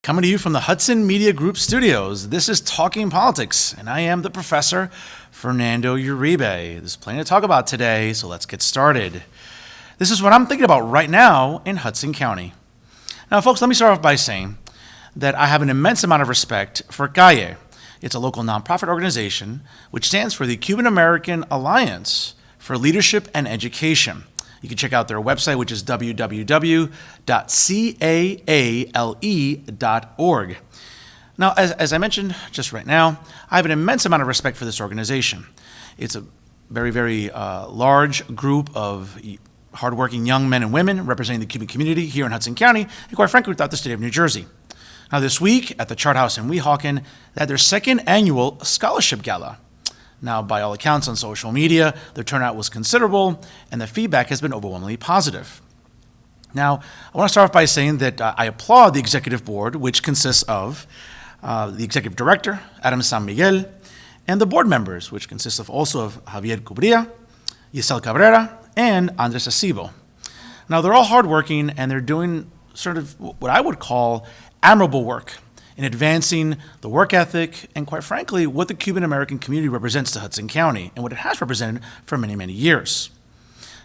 Coming to you from the Hudson Media Group studios, this is Talking Politics, and I am the professor, Fernando Uribe. There's plenty to talk about today, so let's get started. This is what I'm thinking about right now in Hudson County. Now, folks, let me start off by saying that I have an immense amount of respect for CALLE. It's a local nonprofit organization which stands for the Cuban American Alliance for Leadership and Education. You can check out their website, which is www.caale.org. Now, as I mentioned just right now, I have an immense amount of respect for this organization. It's a very, very large group of hardworking young men and women representing the Cuban community here in Hudson County, and quite frankly, throughout the state of New Jersey. Now, this week at the Chart House in Weehawken, they had their second annual scholarship gala. Now, by all accounts on social media, the turnout was considerable, and the feedback has been overwhelmingly positive. Now, I want to start off by saying that I applaud the executive board, which consists of the executive director, Adam San Miguel, and the board members, which consists of also of Javier Cubria, Giselle Cabrera, and Andres Acebo. Now, they're all hardworking, and they're doing sort of what I would call admirable work in advancing the work ethic and, quite frankly, what the Cuban American community represents to Hudson County and what it has represented for many, many years.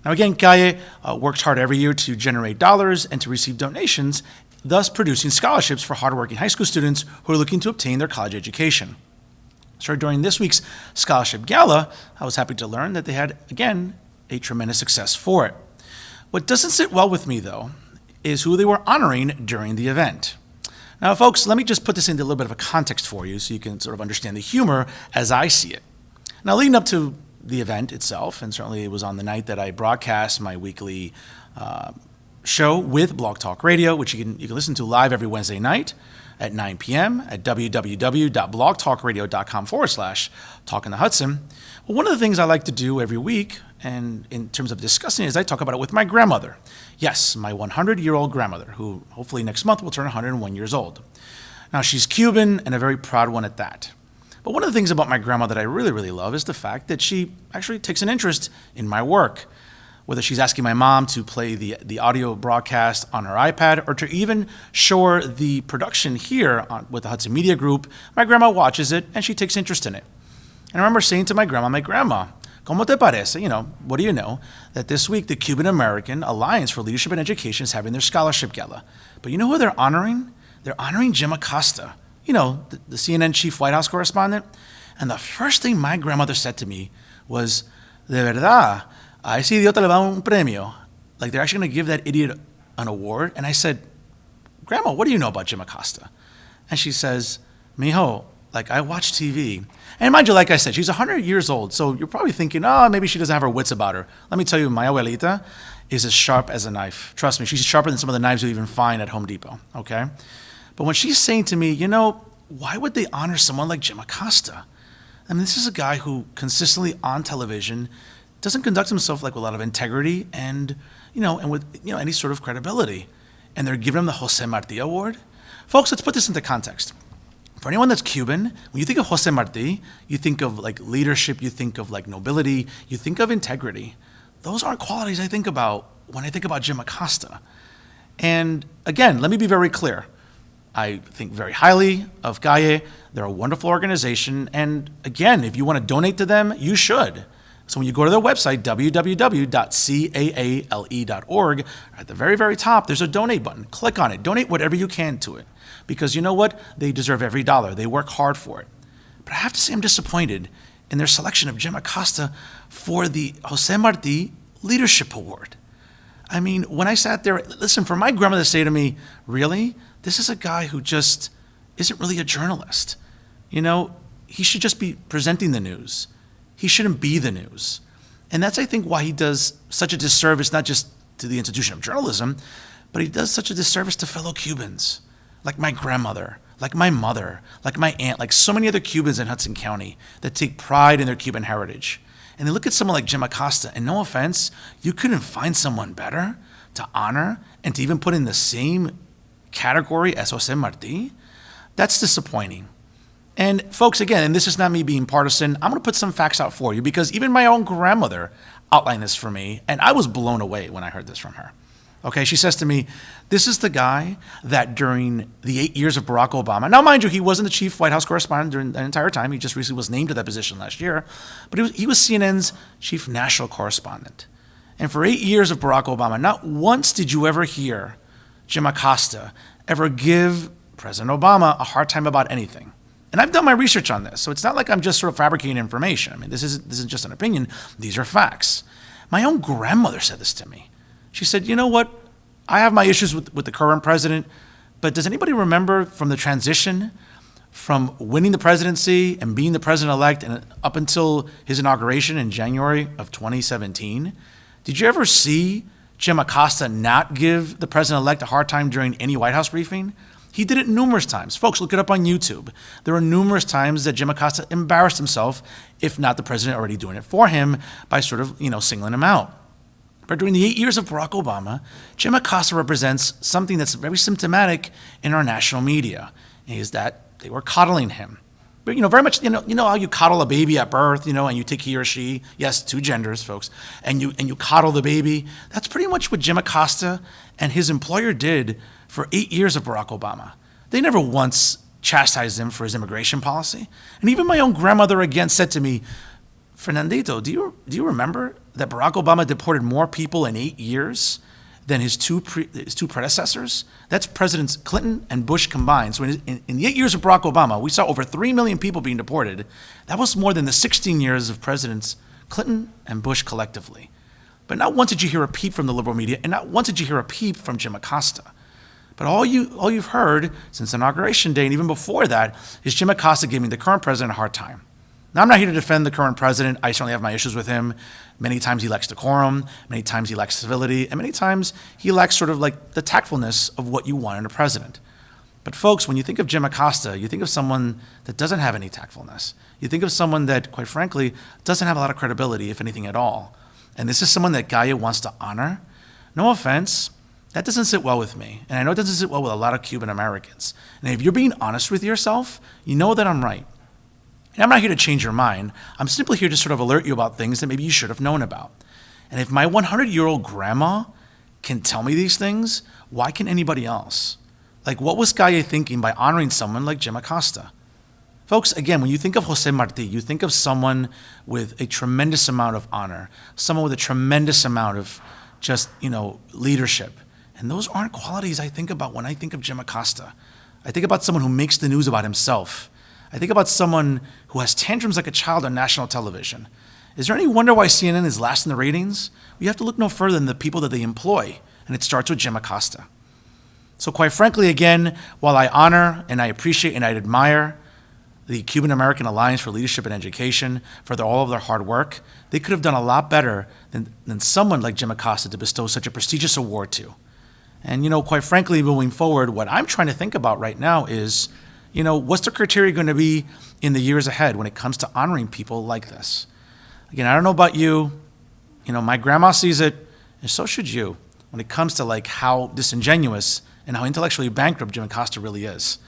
Now, again, CALLE works hard every year to generate dollars and to receive donations, thus producing scholarships for hardworking high school students who are looking to obtain their college education. So during this week's scholarship gala, I was happy to learn that they had, again, a tremendous success for it. What doesn't sit well with me, though, is who they were honoring during the event. Now, folks, let me just put this into a little bit of a context for you so you can sort of understand the humor as I see it. Now, leading up to the event itself, and certainly it was on the night that I broadcast my weekly show with Blog Talk Radio, which you can listen to live every Wednesday night at 9 p.m. at www.blogtalkradio.com/Talking to Hudson. Well, one of the things I like to do every week, and in terms of discussing it, is I talk about it with my grandmother. Yes, my 100-year-old grandmother, who hopefully next month will turn 101 years old. Now, she's Cuban and a very proud one at that. But one of the things about my grandma that I really, really love is the fact that she actually takes an interest in my work. Whether she's asking my mom to play the audio broadcast on her iPad or to even show her the production here with the Hudson Media Group, my grandma watches it and she takes interest in it. And I remember saying to my grandma, ¿Cómo te parece? What do you know? That this week the Cuban American Alliance for Leadership and Education is having their scholarship gala. But you know who they're honoring? They're honoring Jim Acosta, the CNN chief White House correspondent. And the first thing my grandmother said to me was, de verdad, a ese idiota le va un premio. Like they're actually going to give that idiot an award. And I said, Grandma, what do you know about Jim Acosta? And she says, mijo, I watch TV. And mind you, like I said, she's 100 years old, so you're probably thinking, maybe she doesn't have her wits about her. Let me tell you, my abuelita is as sharp as a knife. Trust me, she's sharper than some of the knives you even find at Home Depot, okay? But when she's saying to me, why would they honor someone like Jim Acosta? I mean, this is a guy who consistently on television doesn't conduct himself with a lot of integrity and with any sort of credibility. And they're giving him the Jose Marti Award? Folks, let's put this into context. For anyone that's Cuban, when you think of Jose Marti, you think of leadership, you think of nobility, you think of integrity. Those aren't qualities I think about when I think about Jim Acosta. And again, let me be very clear. I think very highly of CALLE. They're a wonderful organization. And again, if you want to donate to them, you should. So when you go to their website, www.caale.org, at the very, very top, there's a donate button. Click on it. Donate whatever you can to it. Because you know what? They deserve every dollar. They work hard for it. But I have to say I'm disappointed in their selection of Jim Acosta for the Jose Marti Leadership Award. I mean, when I sat there, listen, for my grandmother to say to me, really? This is a guy who just isn't really a journalist. He should just be presenting the news. He shouldn't be the news. And that's, I think, why he does such a disservice, not just to the institution of journalism, but he does such a disservice to fellow Cubans, like my grandmother, like my mother, like my aunt, like so many other Cubans in Hudson County that take pride in their Cuban heritage. And they look at someone like Jim Acosta, and no offense, you couldn't find someone better to honor and to even put in the same category as Jose Marti? That's disappointing. And folks, again, and this is not me being partisan, I'm going to put some facts out for you because even my own grandmother outlined this for me, and I was blown away when I heard this from her. Okay, she says to me, this is the guy that during the 8 years of Barack Obama, now mind you, he wasn't the chief White House correspondent during that entire time. He just recently was named to that position last year. But he was CNN's chief national correspondent. And for 8 years of Barack Obama, not once did you ever hear Jim Acosta ever give President Obama a hard time about anything. And I've done my research on this, so it's not like I'm just sort of fabricating information. I mean, this isn't just an opinion. These are facts. My own grandmother said this to me. She said, you know what? I have my issues with the current president, but does anybody remember from the transition from winning the presidency and being the president-elect and up until his inauguration in January of 2017? Did you ever see Jim Acosta not give the president-elect a hard time during any White House briefing? He did it numerous times. Folks, look it up on YouTube. There were numerous times that Jim Acosta embarrassed himself, if not the president already doing it for him, by sort of, singling him out. But during the 8 years of Barack Obama, Jim Acosta represents something that's very symptomatic in our national media, is that they were coddling him. But, very much, you know how you coddle a baby at birth, and you take he or she, yes, two genders, folks, and you coddle the baby. That's pretty much what Jim Acosta and his employer did for 8 years of Barack Obama. They never once chastised him for his immigration policy. And even my own grandmother again said to me, Fernandito, do you remember that Barack Obama deported more people in 8 years than his two predecessors? That's Presidents Clinton and Bush combined. So in the 8 years of Barack Obama, we saw over 3 million people being deported. That was more than the 16 years of Presidents Clinton and Bush collectively. But not once did you hear a peep from the liberal media, and not once did you hear a peep from Jim Acosta. But all you've heard since Inauguration Day and even before that is Jim Acosta giving the current president a hard time. Now, I'm not here to defend the current president. I certainly have my issues with him. Many times he lacks decorum, many times he lacks civility, and many times he lacks sort of like the tactfulness of what you want in a president. But folks, when you think of Jim Acosta, you think of someone that doesn't have any tactfulness. You think of someone that, quite frankly, doesn't have a lot of credibility, if anything at all. And this is someone that Gaia wants to honor. No offense, that doesn't sit well with me. And I know it doesn't sit well with a lot of Cuban Americans. And if you're being honest with yourself, you know that I'm right. And I'm not here to change your mind. I'm simply here to sort of alert you about things that maybe you should have known about. And if my 100-year-old grandma can tell me these things, why can anybody else? Like, what was Gaia thinking by honoring someone like Jim Acosta? Folks, again, when you think of Jose Marti, you think of someone with a tremendous amount of honor, someone with a tremendous amount of just, leadership. And those aren't qualities I think about when I think of Jim Acosta. I think about someone who makes the news about himself. I think about someone who has tantrums like a child on national television. Is there any wonder why CNN is last in the ratings? We have to look no further than the people that they employ, and it starts with Jim Acosta. So quite frankly, again, while I honor and I appreciate and I admire the Cuban-American Alliance for Leadership and Education for all of their hard work, they could have done a lot better than someone like Jim Acosta to bestow such a prestigious award to. And, quite frankly, moving forward, what I'm trying to think about right now is, what's the criteria going to be in the years ahead when it comes to honoring people like this? Again, I don't know about you. My grandma sees it, and so should you, when it comes to like how disingenuous and how intellectually bankrupt Jim Acosta really is.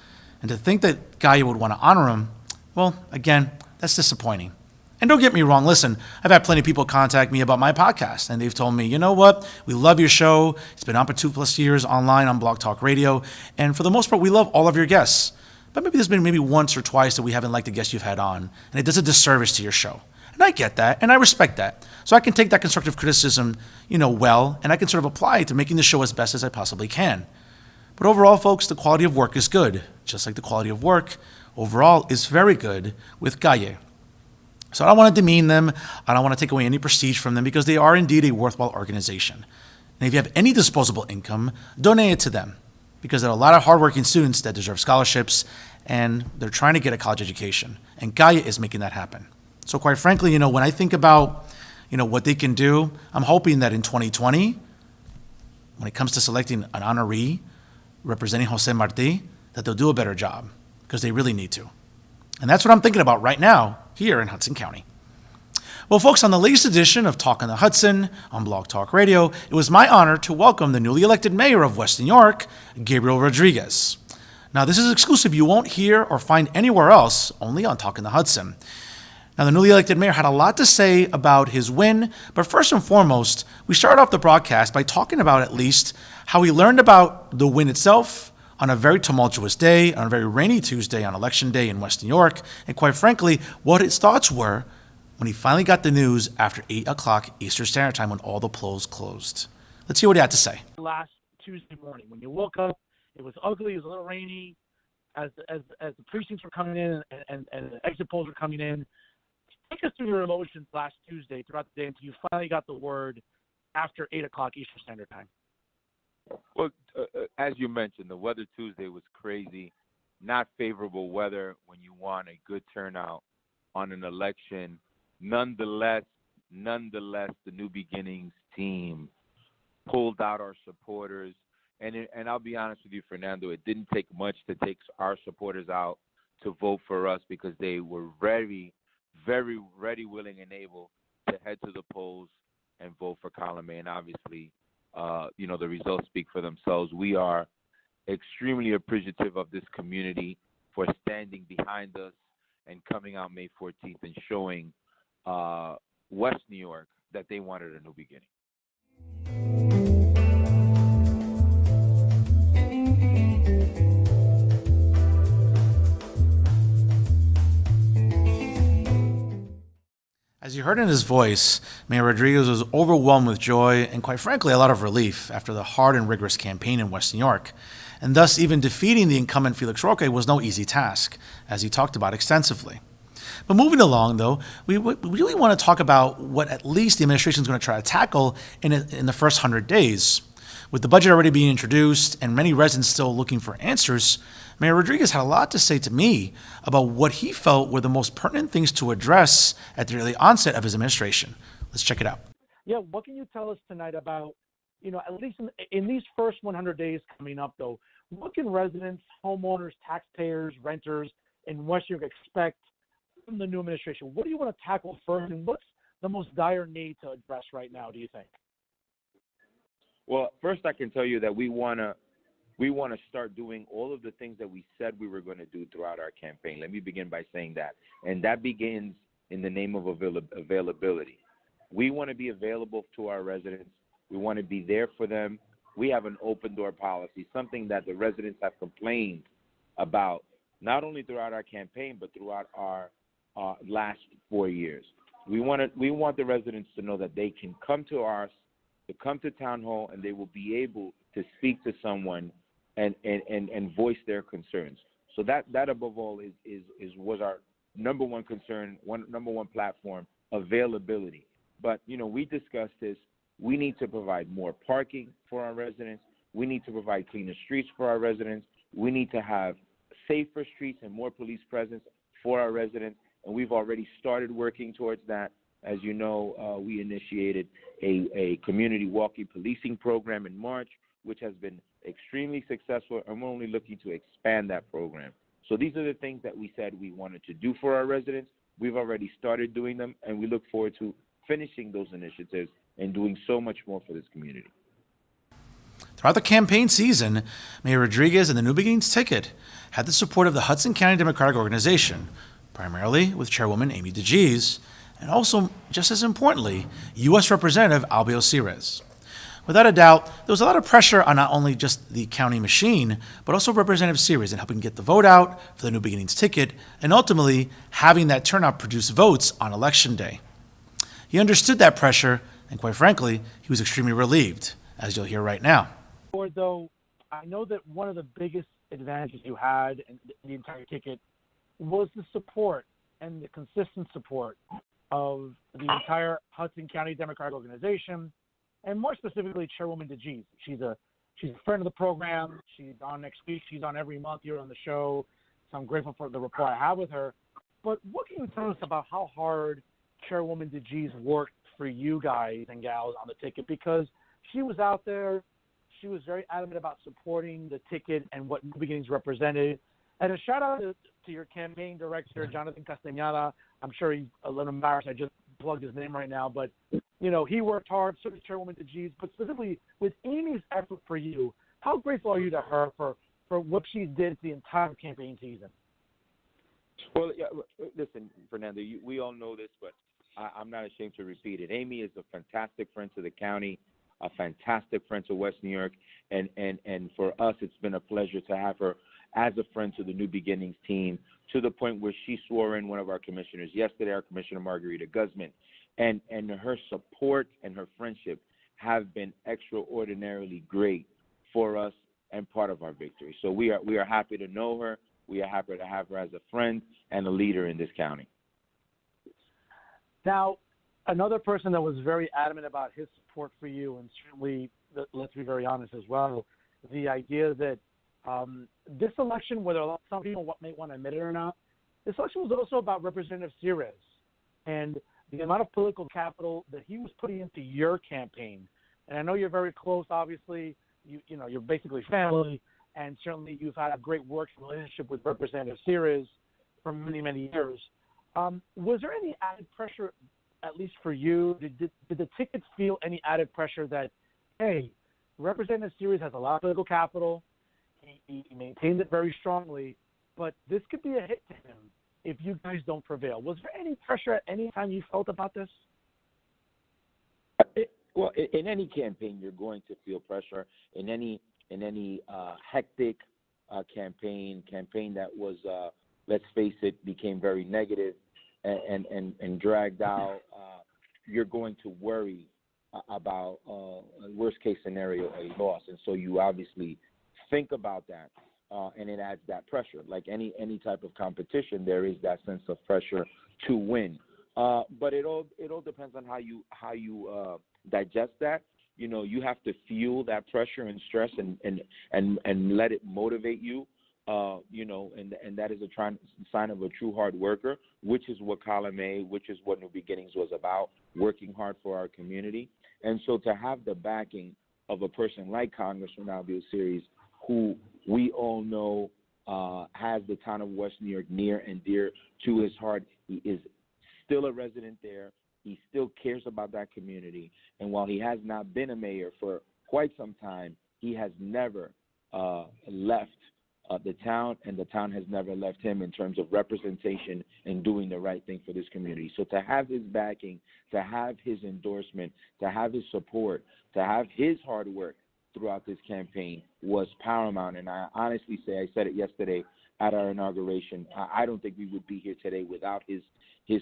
And to think that Gaia would want to honor him, well, again, that's disappointing. And don't get me wrong, listen, I've had plenty of people contact me about my podcast, and they've told me, you know what, we love your show. It's been on for 2+ years online on Blog Talk Radio, and for the most part, we love all of your guests. But maybe there's been maybe once or twice that we haven't liked the guests you've had on, and it does a disservice to your show. And I get that, and I respect that. So I can take that constructive criticism, well, and I can sort of apply it to making the show as best as I possibly can. But overall, folks, the quality of work is good, just like the quality of work overall is very good with Gaia. So I don't want to demean them. I don't want to take away any prestige from them because they are indeed a worthwhile organization. And if you have any disposable income, donate it to them because there are a lot of hardworking students that deserve scholarships and they're trying to get a college education. And Gaia is making that happen. So quite frankly, when I think about, what they can do, I'm hoping that in 2020, when it comes to selecting an honoree representing Jose Marti, that they'll do a better job because they really need to. And that's what I'm thinking about right now here in Hudson County. Well, folks, on the latest edition of Talking the Hudson on Blog Talk Radio, it was my honor to welcome the newly elected mayor of West New York, Gabriel Rodriguez. Now, this is exclusive. You won't hear or find anywhere else, only on Talking the Hudson. Now, the newly elected mayor had a lot to say about his win, but first and foremost, we started off the broadcast by talking about at least how he learned about the win itself on a very tumultuous day, on a very rainy Tuesday on Election Day in West New York, and quite frankly, what his thoughts were when he finally got the news after 8 o'clock Eastern Standard Time when all the polls closed. Let's hear what he had to say. Last Tuesday morning, when you woke up, it was ugly, it was a little rainy, as the precincts were coming in and the exit polls were coming in. Take us through your emotions last Tuesday throughout the day until you finally got the word after 8 o'clock Eastern Standard Time. Well, as you mentioned, the weather Tuesday was crazy. Not favorable weather when you want a good turnout on an election. Nonetheless, the New Beginnings team pulled out our supporters. And I'll be honest with you, Fernando, it didn't take much to take our supporters out to vote for us because they were very, very ready, willing, and able to head to the polls and vote for Column A. And obviously, the results speak for themselves. We are extremely appreciative of this community for standing behind us and coming out May 14th and showing West New York that they wanted a new beginning. As you heard in his voice, Mayor Rodriguez was overwhelmed with joy and, quite frankly, a lot of relief after the hard and rigorous campaign in West New York. And thus, even defeating the incumbent Felix Roque was no easy task, as he talked about extensively. But moving along, though, we really want to talk about what at least the administration is going to try to tackle in the first 100 days. With the budget already being introduced and many residents still looking for answers, Mayor Rodriguez had a lot to say to me about what he felt were the most pertinent things to address at the early onset of his administration. Let's check it out. Yeah, what can you tell us tonight about, at least in these first 100 days coming up, though, what can residents, homeowners, taxpayers, renters in West New York expect from the new administration? What do you want to tackle first, and what's the most dire need to address right now, do you think? Well, first I can tell you that we want to start doing all of the things that we said we were going to do throughout our campaign. Let me begin by saying that. And that begins in the name of availability. We want to be available to our residents. We want to be there for them. We have an open door policy, something that the residents have complained about, not only throughout our campaign, but throughout our last 4 years. We want the residents to know that they can come to us, to come to town hall, and they will be able to speak to someone and voice their concerns. So that above all was our number one concern, number one platform, availability. But we discussed this. We need to provide more parking for our residents. We need to provide cleaner streets for our residents. We need to have safer streets and more police presence for our residents. And we've already started working towards that. As you know, we initiated a community walkie policing program in March, which has been extremely successful, and we're only looking to expand that program. So these are the things that we said we wanted to do for our residents. We've already started doing them, and we look forward to finishing those initiatives and doing so much more for this community. Throughout the campaign season, Mayor Rodriguez and the New Beginnings ticket had the support of the Hudson County Democratic Organization, primarily with Chairwoman Amy DeGise, and also, just as importantly, U.S. Representative Albio Cires. Without a doubt, there was a lot of pressure on not only just the county machine, but also Representative Cires in helping get the vote out for the New Beginnings ticket, and ultimately having that turnout produce votes on Election Day. He understood that pressure, and quite frankly, he was extremely relieved, as you'll hear right now. Though, I know that one of the biggest advantages you had in the entire ticket was the support and the consistent support of the entire Hudson County Democratic Organization, and more specifically, Chairwoman DeGise. She's a friend of the program. She's on next week. She's on every month here on the show. So I'm grateful for the rapport I have with her. But what can you tell us about how hard Chairwoman DeGise worked for you guys and gals on the ticket? Because she was out there. She was very adamant about supporting the ticket and what New Beginnings represented. And a shout out to your campaign director, Jonathan Castañeda. I'm sure he's a little embarrassed. I just plugged his name right now. But, he worked hard, so did Chairwoman DeGise. But specifically with Amy's effort for you, how grateful are you to her for what she did the entire campaign season? Well, yeah, listen, Fernando, we all know this, but I'm not ashamed to repeat it. Amy is a fantastic friend to the county, a fantastic friend to West New York, and for us, it's been a pleasure to have her as a friend to the New Beginnings team, to the point where she swore in one of our commissioners yesterday, our Commissioner Margarita Guzman, and her support and her friendship have been extraordinarily great for us and part of our victory. So we are happy to know her. We are happy to have her as a friend and a leader in this county. Now, another person that was very adamant about his support for you, and certainly, let's be very honest as well, the idea that this election, whether some people may want to admit it or not, this election was also about Representative Ceres and the amount of political capital that he was putting into your campaign. And I know you're very close, obviously. You're basically family, and certainly you've had a great working relationship with Representative Ceres for many, many years. Was there any added pressure, at least for you? Did the tickets feel any added pressure that, hey, Representative Ceres has a lot of political capital, he maintained it very strongly, but this could be a hit to him if you guys don't prevail? Was there any pressure at any time you felt about this? Well, in any campaign, you're going to feel pressure. In any hectic campaign that was, let's face it, became very negative and dragged out, you're going to worry about worst case scenario, a loss, and so you obviously think about that, and it adds that pressure. Like any type of competition, there is that sense of pressure to win. But it all depends on how you digest that. You have to fuel that pressure and stress and let it motivate you. And that is a sign of a true hard worker, which is what Column A, which is what New Beginnings was about, working hard for our community. And so to have the backing of a person like Congressman Albiel Ceres, who we all know has the town of West New York near and dear to his heart. He is still a resident there. He still cares about that community. And while he has not been a mayor for quite some time, he has never left the town, and the town has never left him in terms of representation and doing the right thing for this community. So to have his backing, to have his endorsement, to have his support, to have his hard work throughout this campaign was paramount. And I honestly say, I said it yesterday at our inauguration, I don't think we would be here today without his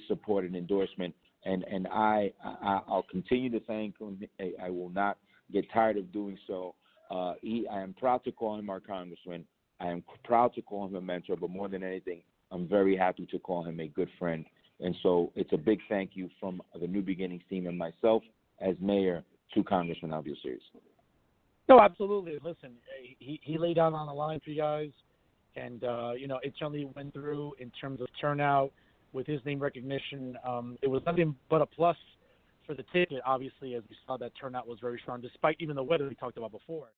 support and endorsement. And I'll continue to thank him. I will not get tired of doing so. I am proud to call him our congressman. I am proud to call him a mentor, but more than anything, I'm very happy to call him a good friend. And so it's a big thank you from the New Beginnings team and myself as mayor to Congressman Albiel Ceres. No, absolutely. Listen, he laid out on the line for you guys, and, it certainly went through in terms of turnout with his name recognition. It was nothing but a plus for the ticket, obviously, as we saw that turnout was very strong, despite even the weather we talked about before.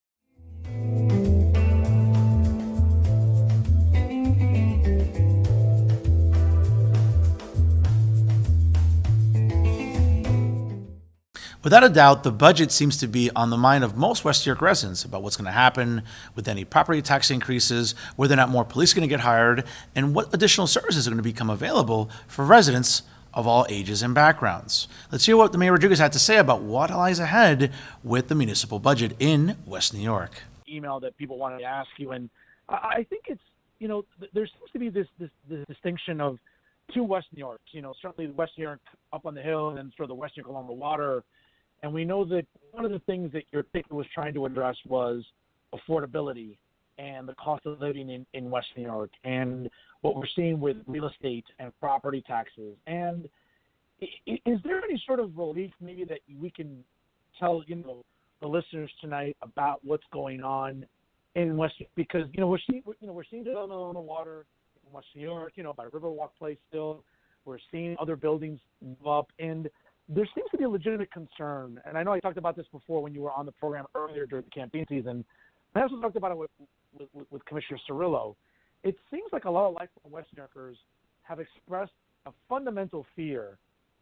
Without a doubt, the budget seems to be on the mind of most West New York residents about what's going to happen with any property tax increases, whether or not more police are going to get hired, and what additional services are going to become available for residents of all ages and backgrounds. Let's hear what the Mayor Rodriguez had to say about what lies ahead with the municipal budget in West New York. Email that people wanted to ask you, and I think it's, there seems to be this distinction of two West New Yorks. Certainly the West New York up on the hill and then sort of the West New York along the water. And we know that one of the things that your ticket was trying to address was affordability and the cost of living in West New York and what we're seeing with real estate and property taxes. And is there any sort of relief maybe that we can tell, the listeners tonight about what's going on in West New York? Because, we're seeing development on the water in West New York, by Riverwalk Place still. We're seeing other buildings move up, and there seems to be a legitimate concern, and I know I talked about this before when you were on the program earlier during the campaign season. I also talked about it with Commissioner Cirillo. It seems like a lot of lifelong West New Yorkers have expressed a fundamental fear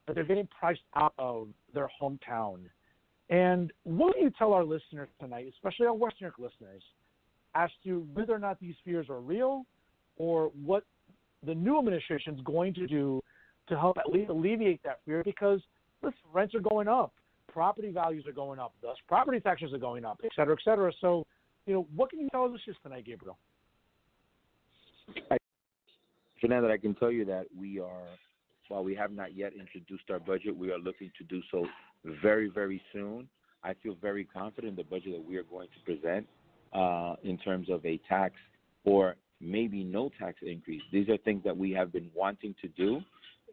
that they're getting priced out of their hometown. And what do you tell our listeners tonight, especially our West New York listeners, as to whether or not these fears are real or what the new administration is going to do to help at least alleviate that fear? Because, listen, rents are going up, property values are going up, thus property taxes are going up, et cetera, et cetera. So, what can you tell us just tonight, Gabriel? Fernando, I can tell you that while we have not yet introduced our budget, we are looking to do so very, very soon. I feel very confident in the budget that we are going to present in terms of a tax or maybe no tax increase. These are things that we have been wanting to do.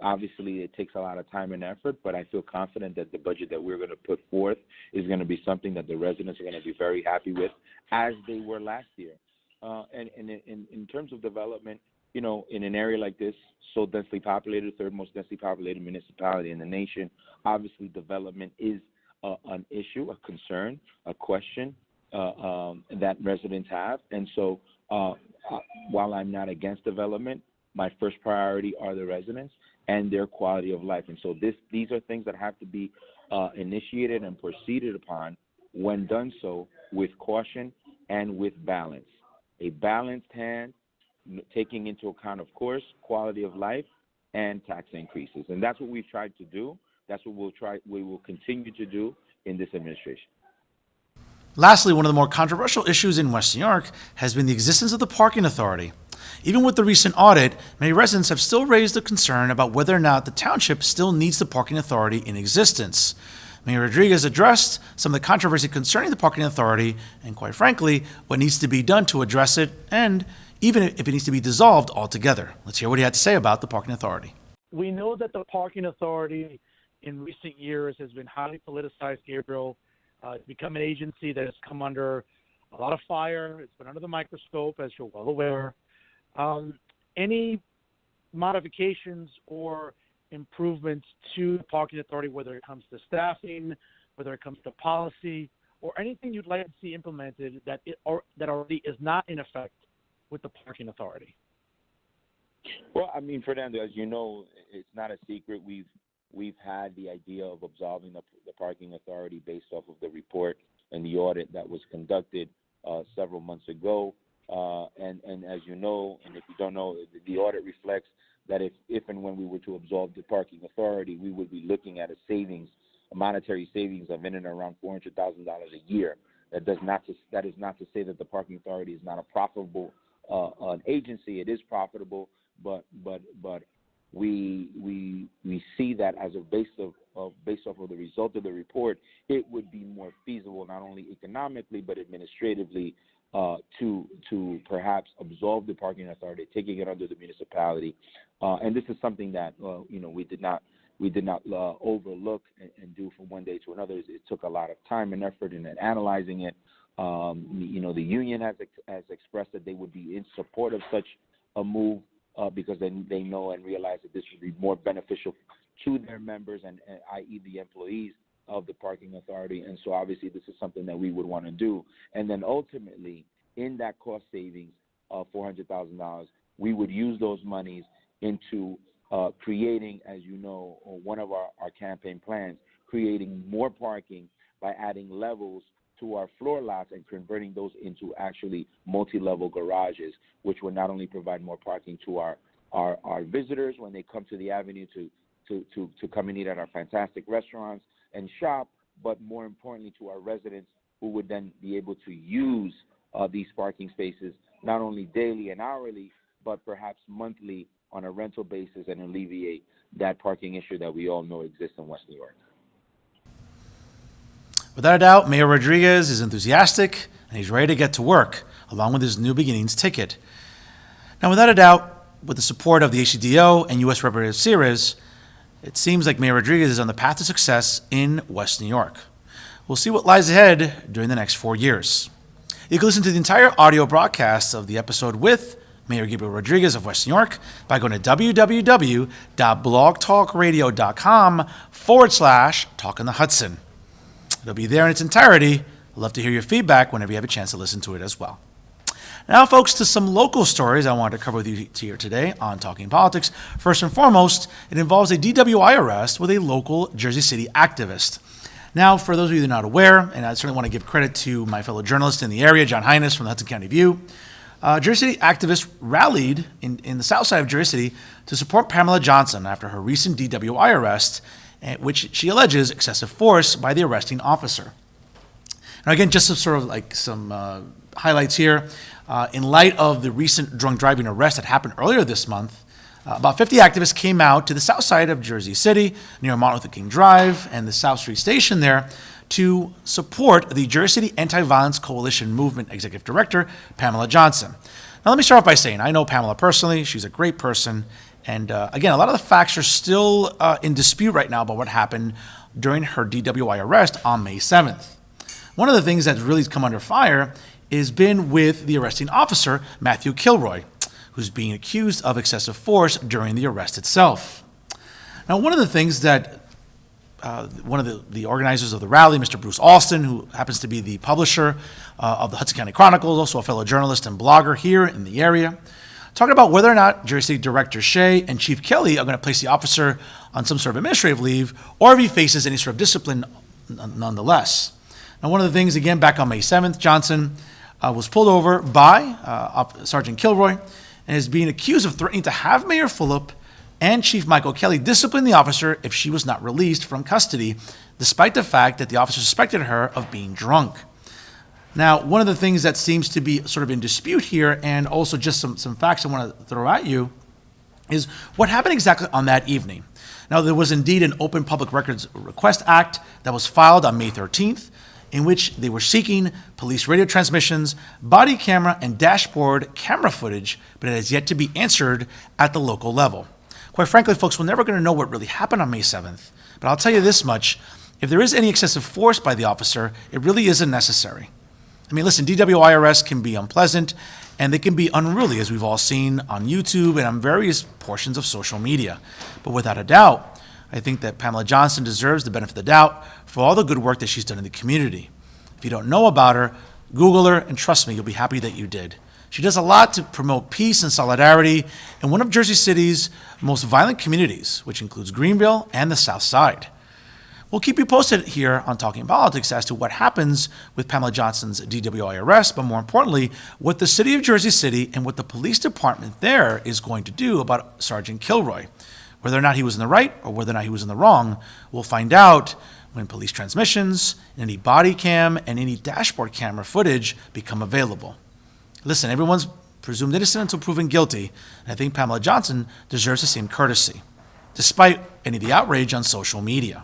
Obviously, it takes a lot of time and effort, but I feel confident that the budget that we're going to put forth is going to be something that the residents are going to be very happy with, as they were last year. And in terms of development, in an area like this, so densely populated, third most densely populated municipality in the nation, obviously development is an issue, a concern, a question that residents have. And so while I'm not against development, my first priority are the residents and their quality of life. And so these are things that have to be initiated and proceeded upon when done so with caution and with balance. A balanced hand, taking into account, of course, quality of life and tax increases. And that's what we've tried to do. That's what we will continue to do in this administration. Lastly, one of the more controversial issues in West New York has been the existence of the parking authority. Even with the recent audit, many residents have still raised a concern about whether or not the township still needs the parking authority in existence. Mayor Rodriguez addressed some of the controversy concerning the parking authority and, quite frankly, what needs to be done to address it, and even if it needs to be dissolved altogether. Let's hear what he had to say about the parking authority. We know that the parking authority in recent years has been highly politicized, Gabriel. It's become an agency that has come under a lot of fire. It's been under the microscope, as you're well aware. Any modifications or improvements to the parking authority, whether it comes to staffing, whether it comes to policy, or anything you'd like to see implemented that already is not in effect with the parking authority? Well, I mean, Fernando, as you know, it's not a secret. We've had the idea of absolving the parking authority based off of the report and the audit that was conducted several months ago. And as you know, and if you don't know, the audit reflects that if and when we were to absolve the parking authority, we would be looking at a monetary savings of in and around $400,000 a year. That is not to say that the parking authority is not a profitable an agency. It is profitable, but we see that as based off of the result of the report, it would be more feasible not only economically but administratively to perhaps absolve the parking authority, taking it under the municipality. And this is something that we did not overlook and do from one day to another. It took a lot of time and effort in analyzing it. The union has expressed that they would be in support of such a move because they know and realize that this would be more beneficial to their members and i.e. the employees of the parking authority. And so obviously this is something that we would want to do. And then ultimately in that cost savings of $400,000, we would use those monies into creating, as you know, one of our campaign plans, creating more parking by adding levels to our floor lots and converting those into actually multi-level garages, which will not only provide more parking to our visitors when they come to the avenue to come and eat at our fantastic restaurants and shop, but more importantly to our residents who would then be able to use these parking spaces not only daily and hourly, but perhaps monthly on a rental basis and alleviate that parking issue that we all know exists in West New York. Without a doubt, Mayor Rodriguez is enthusiastic and he's ready to get to work, along with his New Beginnings ticket. Now, without a doubt, with the support of the HCDO and U.S. Representative Sears, it seems like Mayor Rodriguez is on the path to success in West New York. We'll see what lies ahead during the next 4 years. You can listen to the entire audio broadcast of the episode with Mayor Gabriel Rodriguez of West New York by going to www.blogtalkradio.com/Talking the Hudson. It'll be there in its entirety. I'd love to hear your feedback whenever you have a chance to listen to it as well. Now, folks, to some local stories I wanted to cover with you here today on Talking Politics. First and foremost, it involves a DWI arrest with a local Jersey City activist. Now, for those of you that are not aware, and I certainly want to give credit to my fellow journalist in the area, John Hines from the Hudson County View, Jersey City activists rallied in the south side of Jersey City to support Pamela Johnson after her recent DWI arrest, which she alleges excessive force by the arresting officer. Now, again, just some highlights here. In light of the recent drunk driving arrest that happened earlier this month, about 50 activists came out to the south side of Jersey City, near Martin Luther King Drive and the South Street Station there, to support the Jersey City Anti-Violence Coalition Movement Executive Director, Pamela Johnson. Now, let me start off by saying I know Pamela personally. She's a great person. And again, a lot of the facts are still in dispute right now about what happened during her DWI arrest on May 7th. One of the things that's really come under fire has been with the arresting officer, Matthew Kilroy, who's being accused of excessive force during the arrest itself. Now, one of the things that one of the organizers of the rally, Mr. Bruce Alston, who happens to be the publisher of the Hudson County Chronicles, also a fellow journalist and blogger here in the area, talking about whether or not Jersey City Director Shea and Chief Kelly are going to place the officer on some sort of administrative leave, or if he faces any sort of discipline nonetheless. Now, one of the things, again, back on May 7th, Johnson was pulled over by Sergeant Kilroy and is being accused of threatening to have Mayor Fulop and Chief Michael Kelly discipline the officer if she was not released from custody, despite the fact that the officer suspected her of being drunk. Now, one of the things that seems to be sort of in dispute here, and also just some facts I want to throw at you, is what happened exactly on that evening. Now, there was indeed an Open Public Records Request Act that was filed on May 13th, in which they were seeking police radio transmissions, body camera, and dashboard camera footage, but it has yet to be answered at the local level. Quite frankly, folks, we're never going to know what really happened on May 7th, but I'll tell you this much. If there is any excessive force by the officer, it really isn't necessary. I mean, listen, DWI arrests can be unpleasant, and they can be unruly, as we've all seen on YouTube and on various portions of social media. But without a doubt, I think that Pamela Johnson deserves the benefit of the doubt for all the good work that she's done in the community. If you don't know about her, Google her, and trust me, you'll be happy that you did. She does a lot to promote peace and solidarity in one of Jersey City's most violent communities, which includes Greenville and the South Side. We'll keep you posted here on Talking Politics as to what happens with Pamela Johnson's DWI arrest, but more importantly, what the city of Jersey City and what the police department there is going to do about Sergeant Kilroy. Whether or not he was in the right or whether or not he was in the wrong, we'll find out when police transmissions, any body cam, and any dashboard camera footage become available. Listen, everyone's presumed innocent until proven guilty, and I think Pamela Johnson deserves the same courtesy, despite any of the outrage on social media.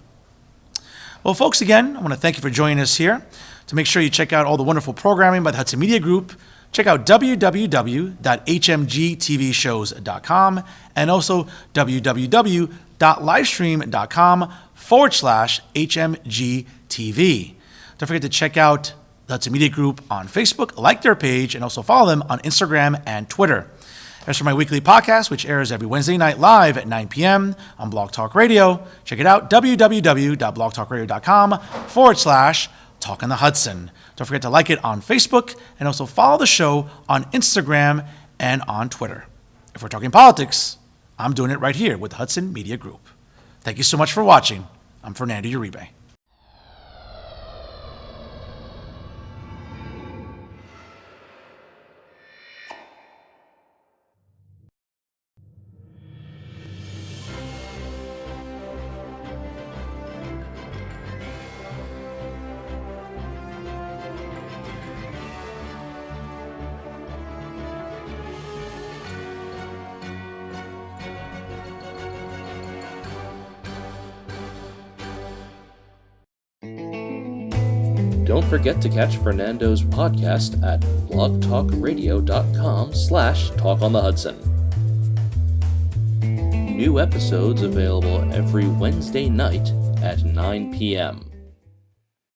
Well, folks, again, I want to thank you for joining us here. To make sure you check out all the wonderful programming by the Hudson Media Group, check out www.hmgtvshows.com and also www.livestream.com/HMGTV. Don't forget to check out the Hudson Media Group on Facebook, like their page, and also follow them on Instagram and Twitter. As for my weekly podcast, which airs every Wednesday night live at 9 p.m. on Blog Talk Radio, check it out, www.blogtalkradio.com/Talk on the Hudson. Don't forget to like it on Facebook and also follow the show on Instagram and on Twitter. If we're talking politics, I'm doing it right here with the Hudson Media Group. Thank you so much for watching. I'm Fernando Uribe. Don't forget to catch Fernando's podcast at blogtalkradio.com/talkonthehudson. New episodes available every Wednesday night at 9 p.m.